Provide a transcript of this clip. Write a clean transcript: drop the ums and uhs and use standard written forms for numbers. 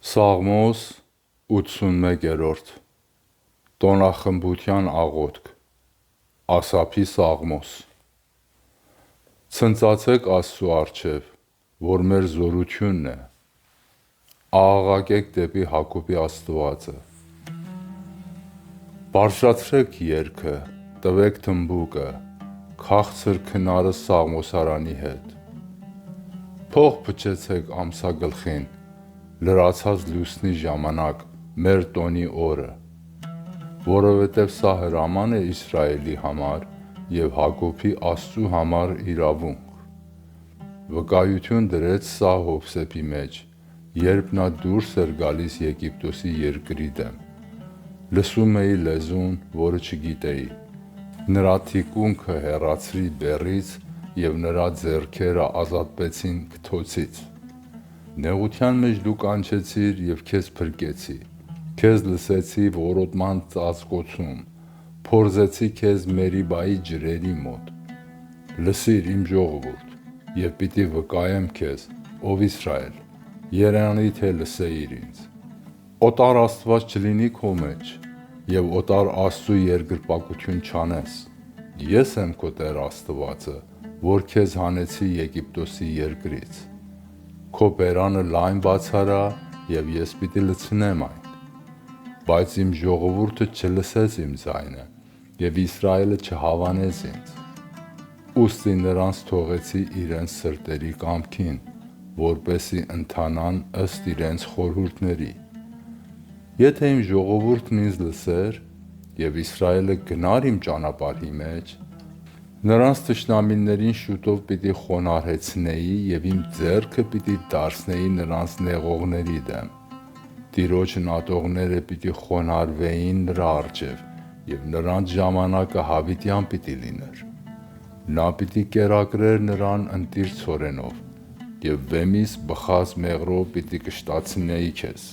Սաղմոս 81-րդ Տոնախմբության աղոթք Ասափի սաղմոս Ցնծացեք Աստծու առջև, որ մեր զորությունն է, աղաղակեք դեպի Հակոբի Աստվածը։ Բարձրացրեք երգը, տվեք թմբուկը, քաղցր քնարը սաղմոսարանի հետ։ Փող փչեցեք ամսագլխին, լրացած լուսնի ժամանակ, մեր տոնի օրը, որովհետև սա հրաման է Իսրայելի համար և Հակոբի Աստծու համար իրավունք։ Վկայություն դրեց սա Հովսեփի մեջ, երբ նա դուրս էր գալիս Եգիպտոսի երկրի դեմ։ Լսում էի լեզուն, որը չգիտեի, նրա թիկունքը հեռացրի բեռից և նրա ձեռքերը ազատվեցին քթոցից։ Նեղության մեջ դու կանչեցիր և քեզ փրկեցի, քեզ լսեցի որոտման ծածկոցում, փորձեցի քեզ Մերիբայի ջրերի մոտ։ Լսիր իմ ժողովուրդ, և պիտի վկայեմ քեզ, ով Իսրայել, երանի թե լսեիր ինձ։ Օտար աստված չլինի քո մեջ, և օտար Աստծու երկրպագություն չանես։ Ես եմ քո Տեր Աստվածը, որ քեզ հանեցի Եգիպտոսի երկրից։ Քո բերանը լայն բացարա, և ես պիտի լցնեմ այն։ Բայց իմ ժողովուրդը չլսեց իմ ձայնը, և Իսրայելը չհավանեց ինձ։ Ուստի նրանց թողեցի իրենց սրտերի կամքին, որպեսզի ընթանան ըստ իրենց խորհուրդների։ Եթե իմ ժողովուրդն ինձ լսեր, և Իսրայելը գնար իմ ճանապարհի մեջ, նրանց թշնամիներին շուտով պիտի խոնարհեցնեի և իմ ձեռքը պիտի դարձնեի նրանց նեղողների դեմ։ Տիրոջ նատողները պիտի խոնարհվեին նրա առջև, և նրանց ժամանակը հավիտյան պիտի լիներ։ Նա պիտի կերակրեր նրան ընտիր ցորենով, և վեմից բխած մեղրով պիտի կշտացնեի քեզ։